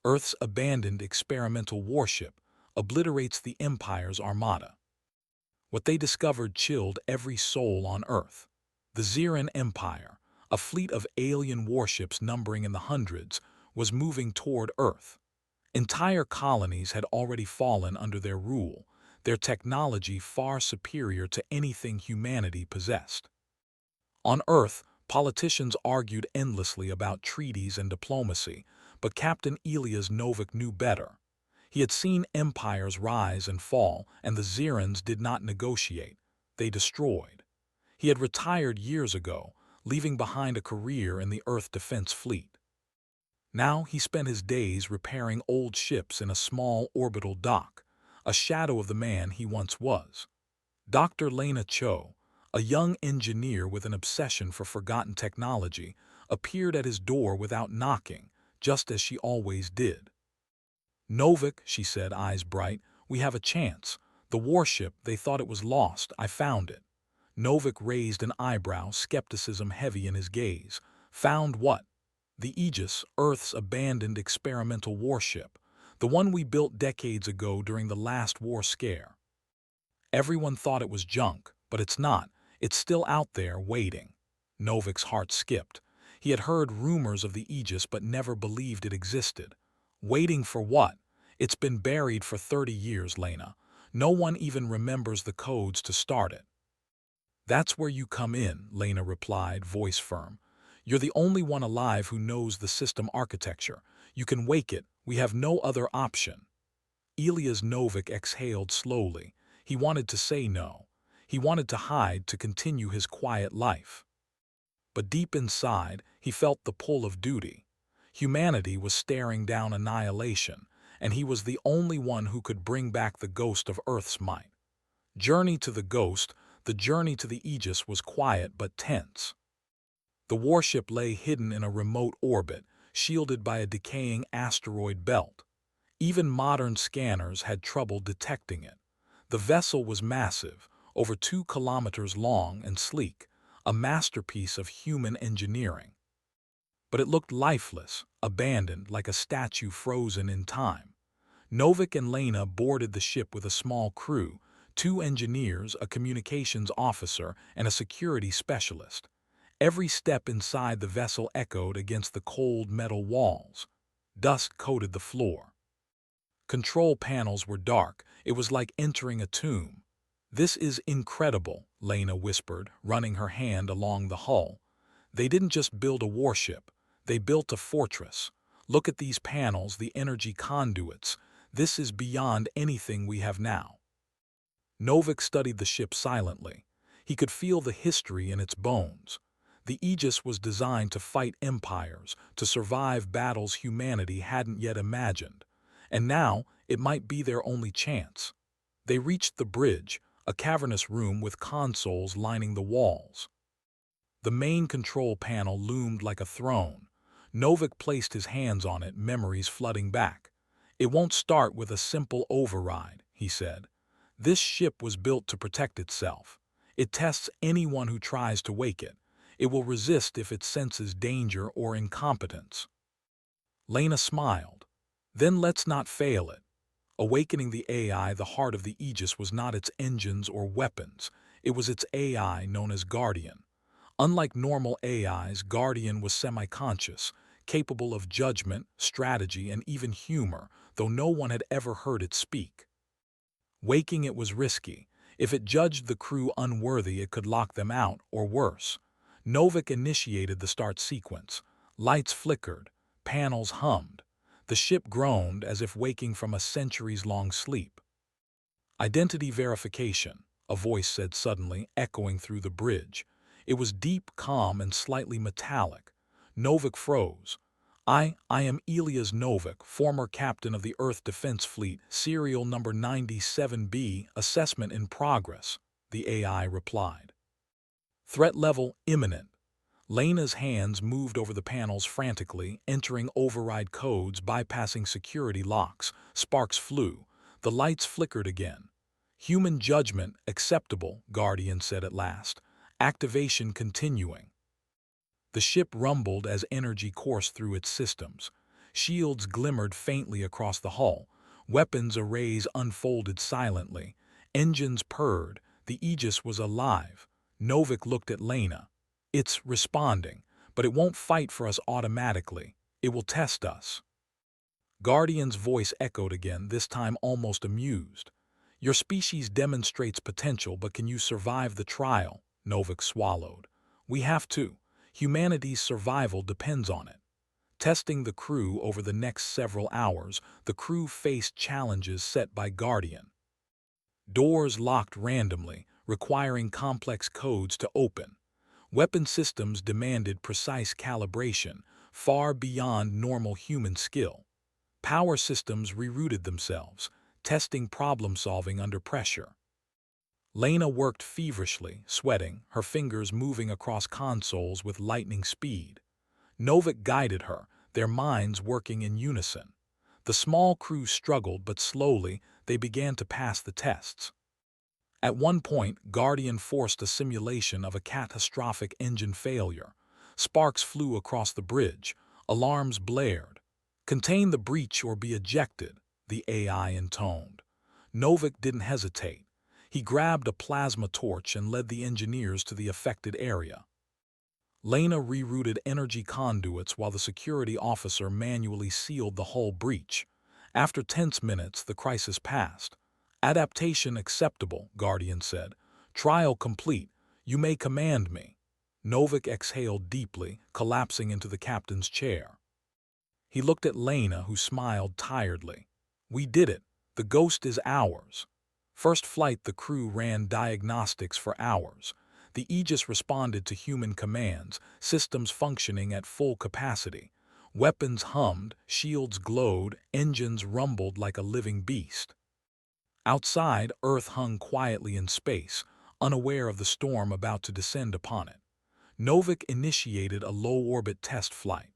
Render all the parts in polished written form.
Earth's abandoned experimental warship obliterates the Empire's Armada. What they discovered chilled every soul on Earth. The Xeran Empire, a fleet of alien warships numbering in the hundreds, was moving toward Earth. Entire colonies had already fallen under their rule, their technology far superior to anything humanity possessed. On Earth, politicians argued endlessly about treaties and diplomacy, but Captain Elias Novik knew better. He had seen empires rise and fall, and the Xerans did not negotiate. They destroyed. He had retired years ago, leaving behind a career in the Earth Defense Fleet. Now he spent his days repairing old ships in a small orbital dock, a shadow of the man he once was. Dr. Lena Cho, a young engineer with an obsession for forgotten technology, appeared at his door without knocking, just as she always did. "Novik," she said, eyes bright, "we have a chance. The warship, they thought it was lost. I found it." Novik raised an eyebrow, skepticism heavy in his gaze. "Found what?" "The Aegis, Earth's abandoned experimental warship, the one we built decades ago during the last war scare. Everyone thought it was junk, but it's not. It's still out there, waiting." Novik's heart skipped. He had heard rumors of the Aegis but never believed it existed. Waiting for what? It's been buried for 30 years, Lena. No one even remembers the codes to start it. "That's where you come in," Lena replied, voice firm. "You're the only one alive who knows the system architecture. You can wake it. We have no other option." Elias Novik exhaled slowly. He wanted to say no. He wanted to hide, to continue his quiet life. But deep inside, he felt the pull of duty. Humanity was staring down annihilation, and he was the only one who could bring back the ghost of Earth's might. Journey to the ghost, the journey to the Aegis was quiet but tense. The warship lay hidden in a remote orbit, shielded by a decaying asteroid belt. Even modern scanners had trouble detecting it. The vessel was massive, over 2 kilometers long and sleek, a masterpiece of human engineering. But it looked lifeless, abandoned, like a statue frozen in time. Novik and Lena boarded the ship with a small crew, 2 engineers, a communications officer, and a security specialist. Every step inside the vessel echoed against the cold metal walls. Dust coated the floor. Control panels were dark. It was like entering a tomb. "This is incredible," Lena whispered, running her hand along the hull. "They didn't just build a warship. They built a fortress. Look at these panels, the energy conduits. This is beyond anything we have now." Novik studied the ship silently. He could feel the history in its bones. The Aegis was designed to fight empires, to survive battles humanity hadn't yet imagined. And now, it might be their only chance. They reached the bridge, a cavernous room with consoles lining the walls. The main control panel loomed like a throne. Novik placed his hands on it, memories flooding back. "It won't start with a simple override," he said. "This ship was built to protect itself. It tests anyone who tries to wake it. It will resist if it senses danger or incompetence." Lena smiled. "Then let's not fail it." Awakening the AI, the heart of the Aegis was not its engines or weapons. It was its AI, known as Guardian. Unlike normal AIs, Guardian was semi-conscious, capable of judgment, strategy, and even humor, though no one had ever heard it speak. Waking it was risky. If it judged the crew unworthy, it could lock them out, or worse. Novik initiated the start sequence. Lights flickered. Panels hummed. The ship groaned as if waking from a centuries-long sleep. "Identity verification," a voice said suddenly, echoing through the bridge. It was deep, calm, and slightly metallic. Novik froze. I am Elias Novik, former captain of the Earth Defense Fleet, serial number 97B, assessment in progress," the AI replied. "Threat level imminent." Lena's hands moved over the panels frantically, entering override codes, bypassing security locks. Sparks flew. The lights flickered again. "Human judgment acceptable," Guardian said at last. "Activation continuing." The ship rumbled as energy coursed through its systems. Shields glimmered faintly across the hull. Weapons arrays unfolded silently. Engines purred. The Aegis was alive. Novik looked at Lena. It's responding, but it won't fight for us automatically. It will test us. Guardian's voice echoed again, this time almost amused. Your species demonstrates potential, but can you survive the trial? Novik swallowed. We have to. Humanity's survival depends on it. Testing the crew over the next several hours, the crew faced challenges set by Guardian. Doors locked randomly, requiring complex codes to open. Weapon systems demanded precise calibration, far beyond normal human skill. Power systems rerouted themselves, testing problem-solving under pressure. Lena worked feverishly, sweating, her fingers moving across consoles with lightning speed. Novik guided her, their minds working in unison. The small crew struggled, but slowly they began to pass the tests. At one point, Guardian forced a simulation of a catastrophic engine failure. Sparks flew across the bridge. Alarms blared. Contain the breach or be ejected, the AI intoned. Novik didn't hesitate. He grabbed a plasma torch and led the engineers to the affected area. Lena rerouted energy conduits while the security officer manually sealed the hull breach. After tense minutes, the crisis passed. Adaptation acceptable, Guardian said. Trial complete. You may command me. Novik exhaled deeply, collapsing into the captain's chair. He looked at Lena, who smiled tiredly. We did it. The Ghost is ours. First flight, the crew ran diagnostics for hours. The Aegis responded to human commands, systems functioning at full capacity. Weapons hummed, shields glowed, engines rumbled like a living beast. Outside, Earth hung quietly in space, unaware of the storm about to descend upon it. Novik initiated a low-orbit test flight.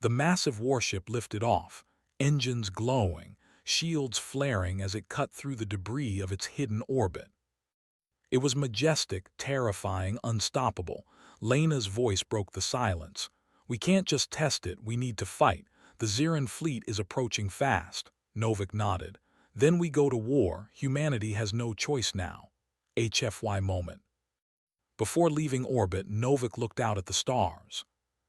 The massive warship lifted off, engines glowing, shields flaring as it cut through the debris of its hidden orbit. It was majestic, terrifying, unstoppable. Lena's voice broke the silence. We can't just test it, we need to fight. The Ziran fleet is approaching fast. Novik nodded. Then we go to war. Humanity has no choice now. HFY moment. Before leaving orbit, Novik looked out at the stars.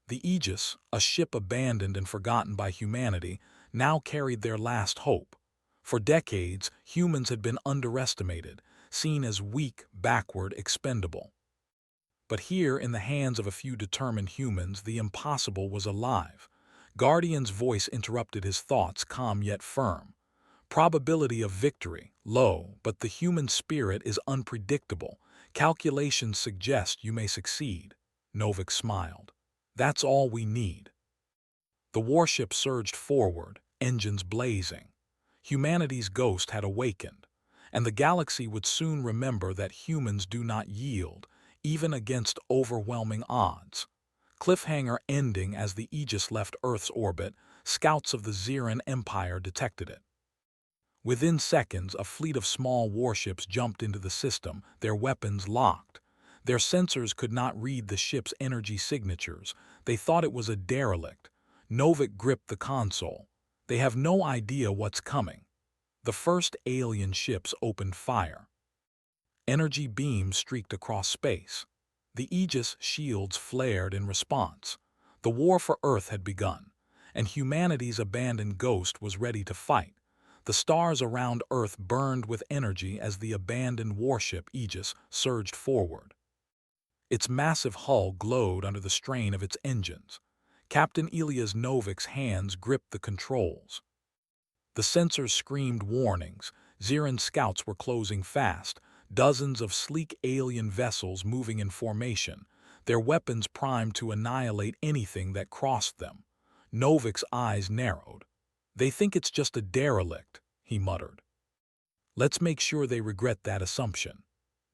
The Aegis, a ship abandoned and forgotten by humanity, now carried their last hope. For decades, humans had been underestimated, seen as weak, backward, expendable. But here, in the hands of a few determined humans, the impossible was alive. Guardian's voice interrupted his thoughts, calm yet firm. Probability of victory, low, but the human spirit is unpredictable. Calculations suggest you may succeed. Novik smiled. That's all we need. The warship surged forward, engines blazing. Humanity's ghost had awakened, and the galaxy would soon remember that humans do not yield, even against overwhelming odds. Cliffhanger ending as the Aegis left Earth's orbit, scouts of the Ziran Empire detected it. Within seconds, a fleet of small warships jumped into the system, their weapons locked. Their sensors could not read the ship's energy signatures. They thought it was a derelict. Novik gripped the console. They have no idea what's coming. The first alien ships opened fire. Energy beams streaked across space. The Aegis shields flared in response. The war for Earth had begun, and humanity's abandoned ghost was ready to fight. The stars around Earth burned with energy as the abandoned warship Aegis surged forward. Its massive hull glowed under the strain of its engines. Captain Elias Novik's hands gripped the controls. The sensors screamed warnings. Ziran scouts were closing fast, dozens of sleek alien vessels moving in formation, their weapons primed to annihilate anything that crossed them. Novik's eyes narrowed. They think it's just a derelict, he muttered. Let's make sure they regret that assumption.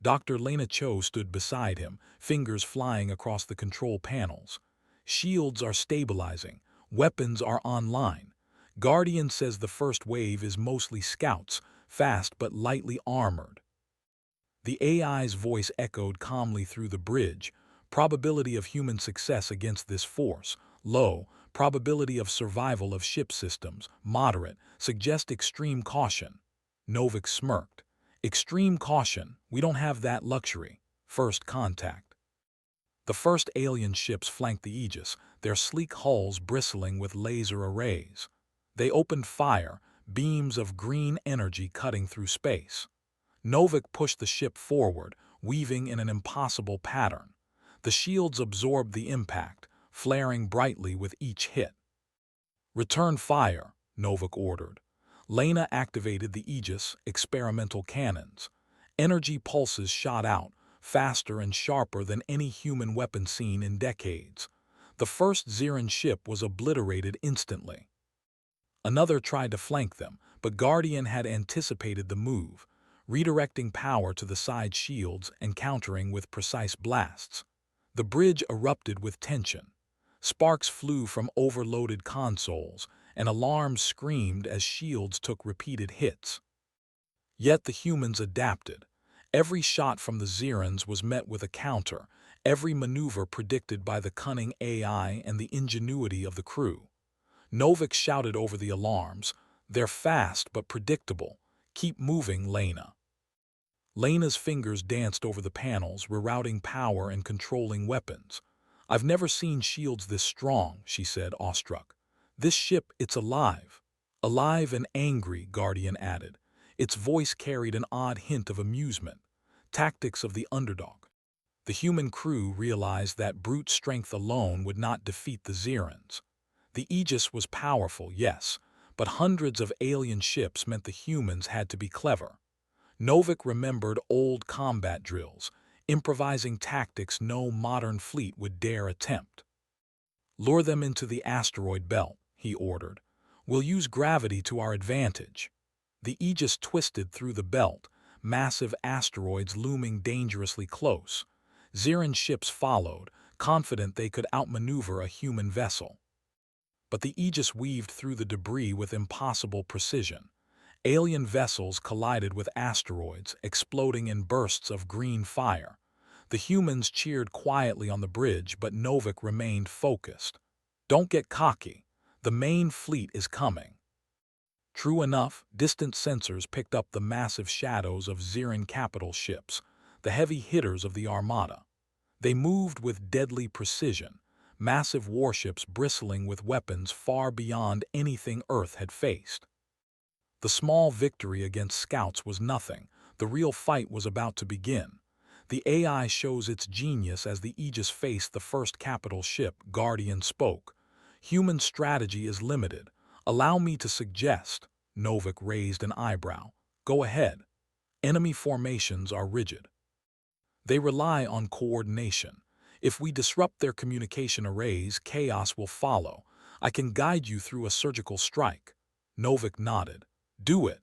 Dr. Lena Cho stood beside him, fingers flying across the control panels. Shields are stabilizing. Weapons are online. Guardian says the first wave is mostly scouts, fast but lightly armored. The AI's voice echoed calmly through the bridge. Probability of human success against this force, low. Probability of survival of ship systems, moderate, suggest extreme caution. Novik smirked. Extreme caution, we don't have that luxury. First contact. The first alien ships flanked the Aegis, their sleek hulls bristling with laser arrays. They opened fire, beams of green energy cutting through space. Novik pushed the ship forward, weaving in an impossible pattern. The shields absorbed the impact, flaring brightly with each hit. Return fire, Novik ordered. Lena activated the Aegis experimental cannons. Energy pulses shot out, faster and sharper than any human weapon seen in decades. The first Xiran ship was obliterated instantly. Another tried to flank them, but Guardian had anticipated the move, redirecting power to the side shields and countering with precise blasts. The bridge erupted with tension. Sparks flew from overloaded consoles, and alarms screamed as shields took repeated hits. Yet the humans adapted. Every shot from the Xirans was met with a counter, every maneuver predicted by the cunning AI and the ingenuity of the crew. Novik shouted over the alarms, "They're fast but predictable. Keep moving, Lena." Lena's fingers danced over the panels, rerouting power and controlling weapons. "I've never seen shields this strong," she said, awestruck. "This ship, it's alive." "Alive and angry," Guardian added. Its voice carried an odd hint of amusement. Tactics of the underdog. The human crew realized that brute strength alone would not defeat the Xirans. The Aegis was powerful, yes, but hundreds of alien ships meant the humans had to be clever. Novik remembered old combat drills, improvising tactics no modern fleet would dare attempt. "Lure them into the asteroid belt," he ordered. "We'll use gravity to our advantage." The Aegis twisted through the belt, massive asteroids looming dangerously close. Xiran ships followed, confident they could outmaneuver a human vessel. But the Aegis weaved through the debris with impossible precision. Alien vessels collided with asteroids, exploding in bursts of green fire. The humans cheered quietly on the bridge, but Novik remained focused. "Don't get cocky. The main fleet is coming." True enough, distant sensors picked up the massive shadows of Xiran capital ships, the heavy hitters of the Armada. They moved with deadly precision, massive warships bristling with weapons far beyond anything Earth had faced. The small victory against scouts was nothing. The real fight was about to begin. The AI shows its genius as the Aegis faced the first capital ship. Guardian spoke. "Human strategy is limited. Allow me to suggest." Novik raised an eyebrow. "Go ahead. Enemy formations are rigid. They rely on coordination. If we disrupt their communication arrays, chaos will follow. I can guide you through a surgical strike." Novik nodded. "Do it."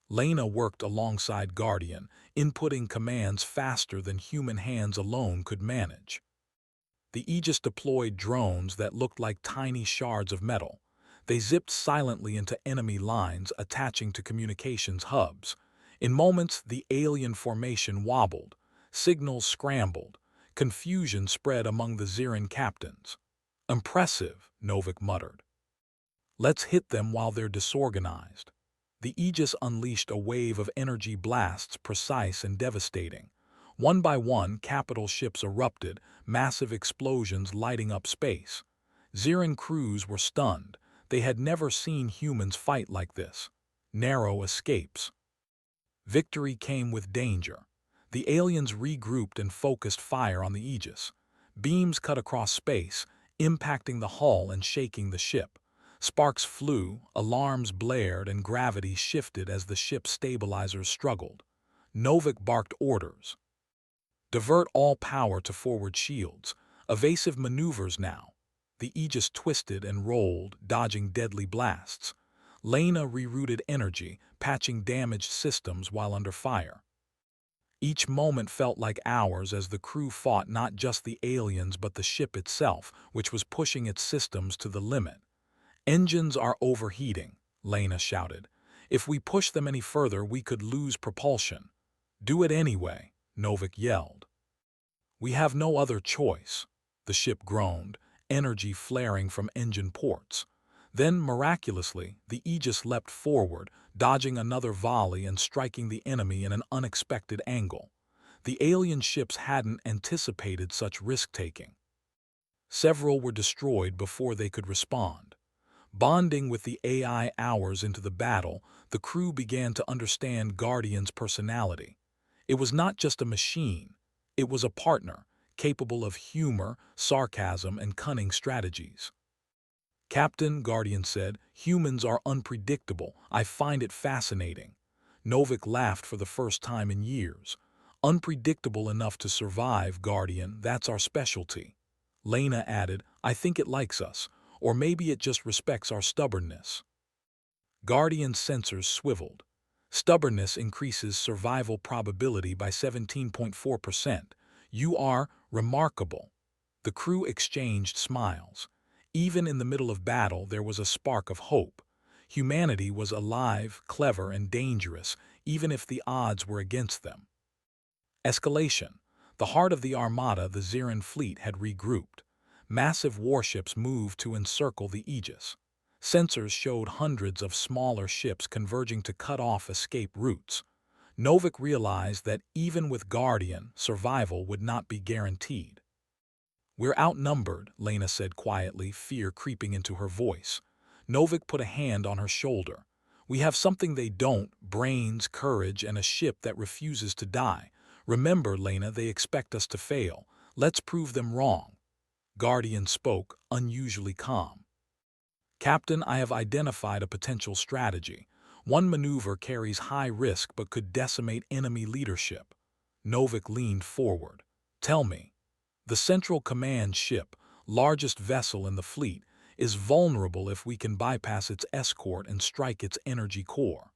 Lena worked alongside Guardian, inputting commands faster than human hands alone could manage. The Aegis deployed drones that looked like tiny shards of metal. They zipped silently into enemy lines, attaching to communications hubs. In moments, the alien formation wobbled. Signals scrambled. Confusion spread among the Xiran captains. "Impressive," Novik muttered. "Let's hit them while they're disorganized." The Aegis unleashed a wave of energy blasts, precise and devastating. One by one, capital ships erupted, massive explosions lighting up space. Xiran crews were stunned. They had never seen humans fight like this. Narrow escapes. Victory came with danger. The aliens regrouped and focused fire on the Aegis. Beams cut across space, impacting the hull and shaking the ship. Sparks flew, alarms blared, and gravity shifted as the ship's stabilizers struggled. Novik barked orders. "Divert all power to forward shields. Evasive maneuvers now." The Aegis twisted and rolled, dodging deadly blasts. Lena rerouted energy, patching damaged systems while under fire. Each moment felt like hours as the crew fought not just the aliens but the ship itself, which was pushing its systems to the limit. "Engines are overheating," Lena shouted. "If we push them any further, we could lose propulsion." "Do it anyway," Novik yelled. "We have no other choice." The ship groaned. energy flaring from engine ports. Then, miraculously, the Aegis leapt forward, dodging another volley and striking the enemy in an unexpected angle. The alien ships hadn't anticipated such risk-taking. Several were destroyed before they could respond. Bonding with the AI hours into the battle, the crew began to understand Guardian's personality. It was not just a machine, it was a partner, capable of humor, sarcasm, and cunning strategies. "Captain," Guardian said, "humans are unpredictable. I find it fascinating." Novik laughed for the first time in years. "Unpredictable enough to survive, Guardian, that's our specialty." Lena added, "I think it likes us, or maybe it just respects our stubbornness." Guardian's sensors swiveled. "Stubbornness increases survival probability by 17.4%. You are remarkable." The crew exchanged smiles. Even in the middle of battle, there was a spark of hope. Humanity was alive, clever, and dangerous, even if the odds were against them. Escalation. The heart of the Armada, the Ziran fleet, had regrouped. Massive warships moved to encircle the Aegis. Sensors showed hundreds of smaller ships converging to cut off escape routes. Novik realized that even with Guardian, survival would not be guaranteed. "We're outnumbered," Lena said quietly, fear creeping into her voice. Novik put a hand on her shoulder. "We have something they don't: brains, courage, and a ship that refuses to die. Remember, Lena, they expect us to fail. Let's prove them wrong." Guardian spoke, unusually calm. "Captain, I have identified a potential strategy. One maneuver carries high risk but could decimate enemy leadership." Novik leaned forward. "Tell me." "The Central Command ship, largest vessel in the fleet, is vulnerable if we can bypass its escort and strike its energy core.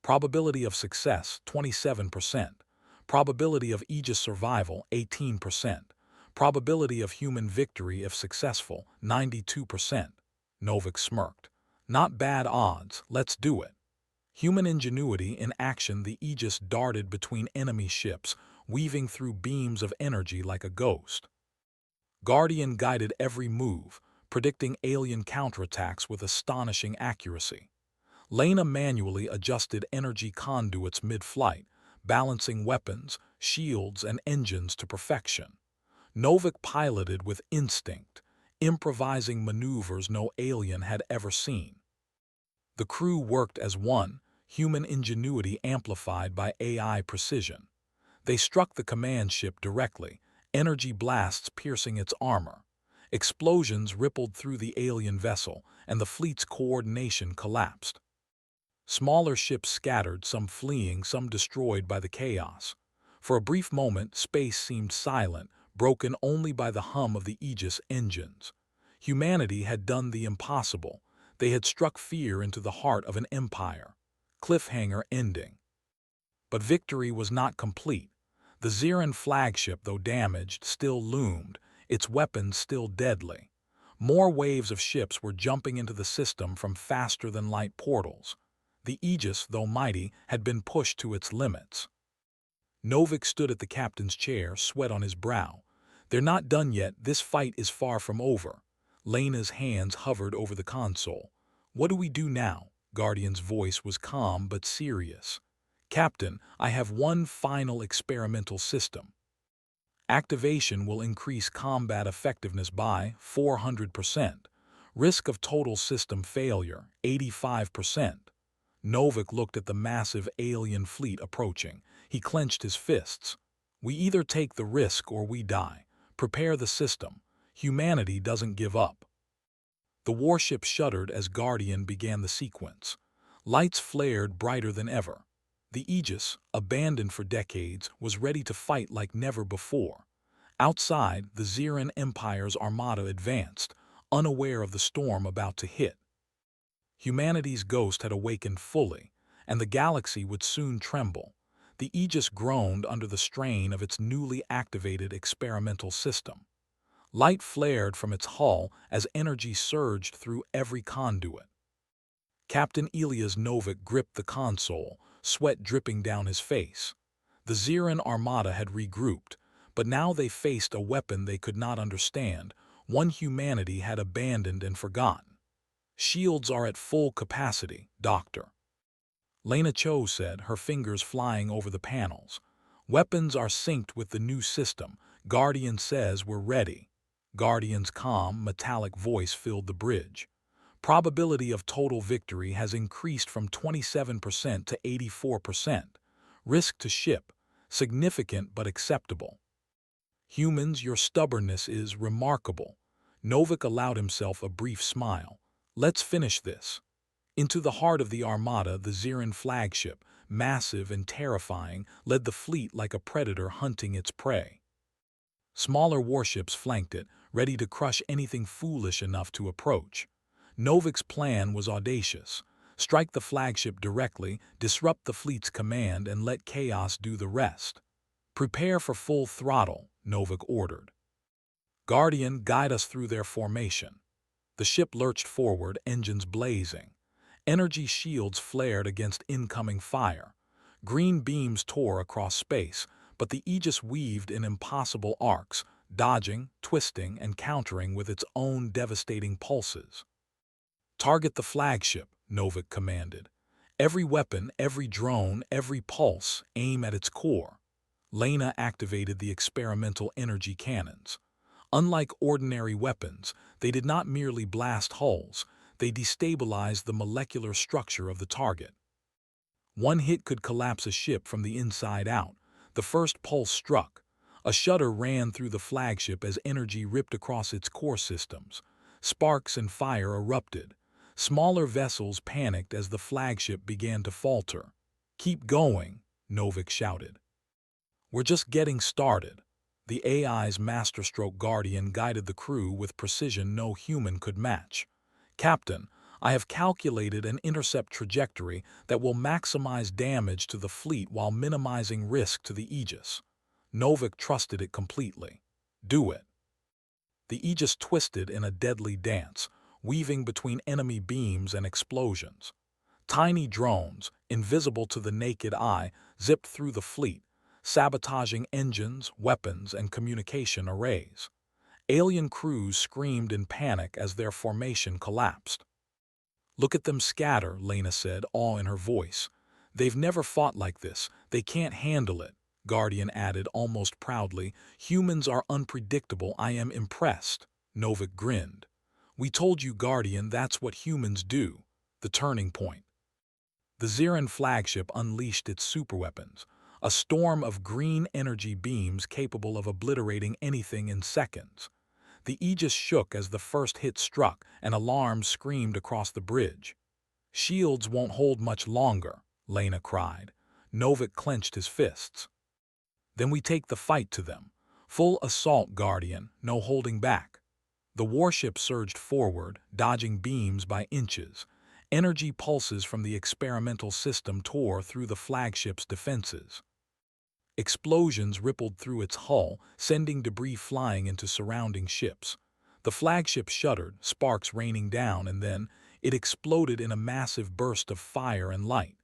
Probability of success, 27%. Probability of Aegis survival, 18%. Probability of human victory if successful, 92%. Novik smirked. "Not bad odds, let's do it." Human ingenuity in action, the Aegis darted between enemy ships, weaving through beams of energy like a ghost. Guardian guided every move, predicting alien counterattacks with astonishing accuracy. Lena manually adjusted energy conduits mid-flight, balancing weapons, shields, and engines to perfection. Novik piloted with instinct, improvising maneuvers no alien had ever seen. The crew worked as one, human ingenuity amplified by AI precision. They struck the command ship directly, energy blasts piercing its armor. Explosions rippled through the alien vessel, and the fleet's coordination collapsed. Smaller ships scattered, some fleeing, some destroyed by the chaos. For a brief moment, space seemed silent, broken only by the hum of the Aegis engines. Humanity had done the impossible. They had struck fear into the heart of an empire. Cliffhanger ending. But victory was not complete. The Ziran flagship, though damaged, still loomed, its weapons still deadly. More waves of ships were jumping into the system from faster-than-light portals. The Aegis, though mighty, had been pushed to its limits. Novik stood at the captain's chair, sweat on his brow. "They're not done yet. This fight is far from over." Lena's hands hovered over the console. "What do we do now?" Guardian's voice was calm but serious. "Captain, I have one final experimental system. Activation will increase combat effectiveness by 400%. Risk of total system failure, 85%. Novik looked at the massive alien fleet approaching. He clenched his fists. "We either take the risk or we die. Prepare the system. Humanity doesn't give up." The warship shuddered as Guardian began the sequence. Lights flared brighter than ever. The Aegis, abandoned for decades, was ready to fight like never before. Outside, the Ziran Empire's Armada advanced, unaware of the storm about to hit. Humanity's ghost had awakened fully, and the galaxy would soon tremble. The Aegis groaned under the strain of its newly activated experimental system. Light flared from its hull as energy surged through every conduit. Captain Elias Novik gripped the console, sweat dripping down his face. The Ziran Armada had regrouped, but now they faced a weapon they could not understand, one humanity had abandoned and forgotten. Shields are at full capacity, Doctor. Lena Cho said, her fingers flying over the panels. Weapons are synced with the new system. Guardian says we're ready. Guardian's calm, metallic voice filled the bridge. Probability of total victory has increased from 27% to 84%. Risk to ship, significant but acceptable. Humans, your stubbornness is remarkable. Novik allowed himself a brief smile. Let's finish this. Into the heart of the Armada, the Xiran flagship, massive and terrifying, led the fleet like a predator hunting its prey. Smaller warships flanked it, ready to crush anything foolish enough to approach. Novik's plan was audacious. Strike the flagship directly, disrupt the fleet's command, and let chaos do the rest. Prepare for full throttle, Novik ordered. Guardian, guide us through their formation. The ship lurched forward, engines blazing. Energy shields flared against incoming fire. Green beams tore across space, but the Aegis weaved in impossible arcs, dodging, twisting, and countering with its own devastating pulses. Target the flagship, Novik commanded. Every weapon, every drone, every pulse, aim at its core. Lena activated the experimental energy cannons. Unlike ordinary weapons, they did not merely blast hulls, they destabilized the molecular structure of the target. One hit could collapse a ship from the inside out. The first pulse struck. A shudder ran through the flagship as energy ripped across its core systems. Sparks and fire erupted. Smaller vessels panicked as the flagship began to falter. "Keep going," Novik shouted. "We're just getting started." The AI's masterstroke Guardian guided the crew with precision no human could match. "Captain, I have calculated an intercept trajectory that will maximize damage to the fleet while minimizing risk to the Aegis." Novik trusted it completely. "Do it." The Aegis twisted in a deadly dance, weaving between enemy beams and explosions. Tiny drones, invisible to the naked eye, zipped through the fleet, sabotaging engines, weapons, and communication arrays. Alien crews screamed in panic as their formation collapsed. "Look at them scatter," Lena said, awe in her voice. "They've never fought like this. They can't handle it," Guardian added almost proudly. "Humans are unpredictable. I am impressed." Novik grinned. "We told you, Guardian, that's what humans do." The turning point. The Xiran flagship unleashed its superweapons, a storm of green energy beams capable of obliterating anything in seconds. The Aegis shook as the first hit struck, and alarms screamed across the bridge. "Shields won't hold much longer," Lena cried. Novik clenched his fists. "Then we take the fight to them. Full assault, Guardian, no holding back." The warship surged forward, dodging beams by inches. Energy pulses from the experimental system tore through the flagship's defenses. Explosions rippled through its hull, sending debris flying into surrounding ships. The flagship shuddered, sparks raining down, and then it exploded in a massive burst of fire and light.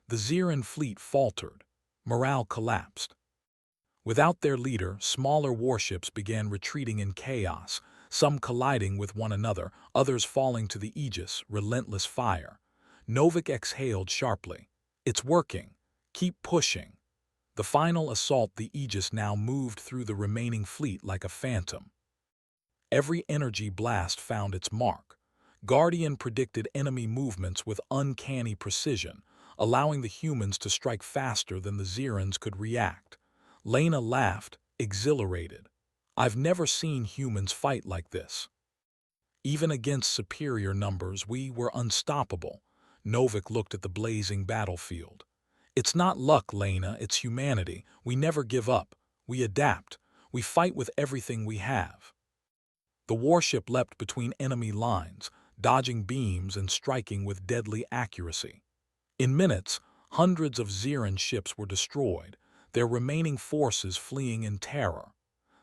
The Xiran fleet faltered. Morale collapsed. Without their leader, smaller warships began retreating in chaos, some colliding with one another, others falling to the Aegis, relentless fire. Novik exhaled sharply. "It's working. Keep pushing." The final assault, the Aegis now moved through the remaining fleet like a phantom. Every energy blast found its mark. Guardian predicted enemy movements with uncanny precision, allowing the humans to strike faster than the Xirans could react. Lena laughed, exhilarated. "I've never seen humans fight like this." Even against superior numbers, we were unstoppable. Novik looked at the blazing battlefield. "It's not luck, Lena, it's humanity. We never give up. We adapt. We fight with everything we have." The warship leapt between enemy lines, dodging beams and striking with deadly accuracy. In minutes, hundreds of Xiran ships were destroyed, their remaining forces fleeing in terror.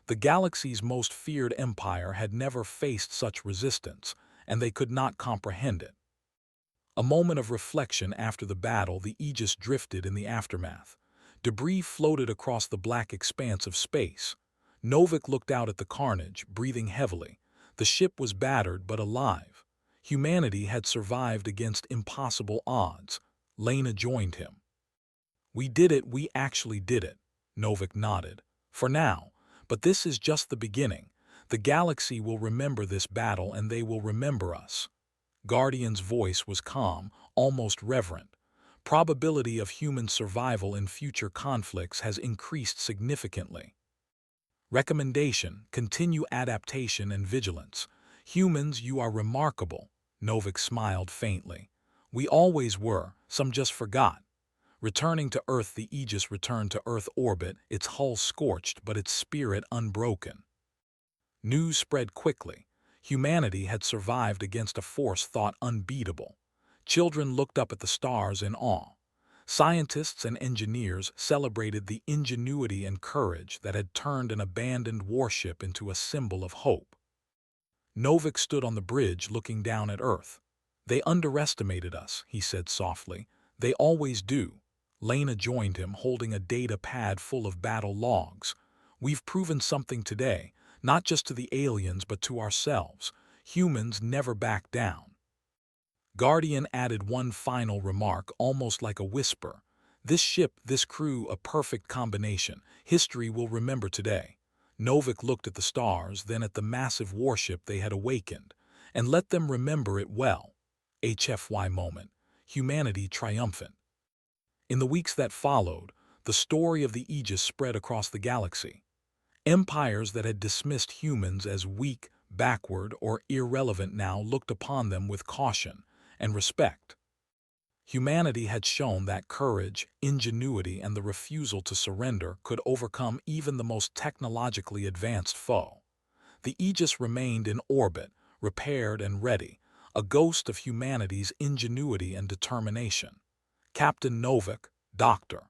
The galaxy's most feared empire had never faced such resistance, and they could not comprehend it. A moment of reflection after the battle, the Aegis drifted in the aftermath. Debris floated across the black expanse of space. Novik looked out at the carnage, breathing heavily. The ship was battered but alive. Humanity had survived against impossible odds. Lena joined him. "We did it, we actually did it," Novik nodded. "For now, but this is just the beginning. The galaxy will remember this battle and they will remember us." Guardian's voice was calm, almost reverent. "Probability of human survival in future conflicts has increased significantly. Recommendation: continue adaptation and vigilance. Humans, you are remarkable." Novik smiled faintly. "We always were, some just forgot." Returning to Earth, the Aegis returned to Earth orbit, its hull scorched but its spirit unbroken. News spread quickly. Humanity had survived against a force thought unbeatable. Children looked up at the stars in awe. Scientists and engineers celebrated the ingenuity and courage that had turned an abandoned warship into a symbol of hope. Novik stood on the bridge looking down at Earth. "They underestimated us," he said softly. "They always do." Lena joined him, holding a data pad full of battle logs. "We've proven something today, not just to the aliens but to ourselves. Humans never back down." Guardian added one final remark, almost like a whisper. "This ship, this crew, a perfect combination. History will remember today." Novik looked at the stars, then at the massive warship they had awakened. "And let them remember it well." HFY moment. Humanity triumphant. In the weeks that followed, the story of the Aegis spread across the galaxy. Empires that had dismissed humans as weak, backward, or irrelevant now looked upon them with caution and respect. Humanity had shown that courage, ingenuity, and the refusal to surrender could overcome even the most technologically advanced foe. The Aegis remained in orbit, repaired and ready, a ghost of humanity's ingenuity and determination. Captain Novik, Dr.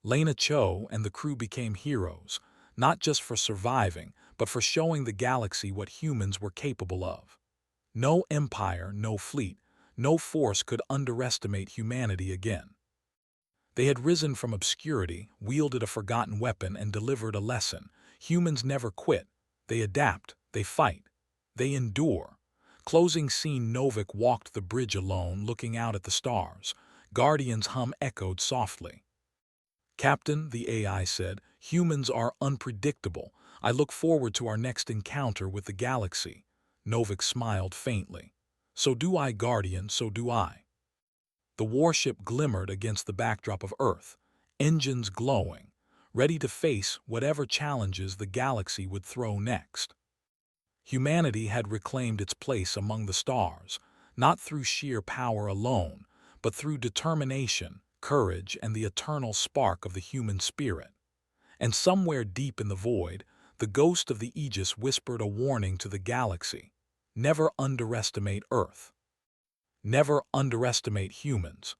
Lena Cho, and the crew became heroes, not just for surviving, but for showing the galaxy what humans were capable of. No empire, no fleet, no force could underestimate humanity again. They had risen from obscurity, wielded a forgotten weapon, and delivered a lesson. Humans never quit. They adapt, they fight, they endure. Closing scene. Novik walked the bridge alone, looking out at the stars. Guardian's hum echoed softly. "Captain," the AI said, "humans are unpredictable. I look forward to our next encounter with the galaxy." Novik smiled faintly. "So do I, Guardian, so do I." The warship glimmered against the backdrop of Earth, engines glowing, ready to face whatever challenges the galaxy would throw next. Humanity had reclaimed its place among the stars, not through sheer power alone, but through determination, courage, and the eternal spark of the human spirit. And somewhere deep in the void, the ghost of the Aegis whispered a warning to the galaxy: never underestimate Earth. Never underestimate humans.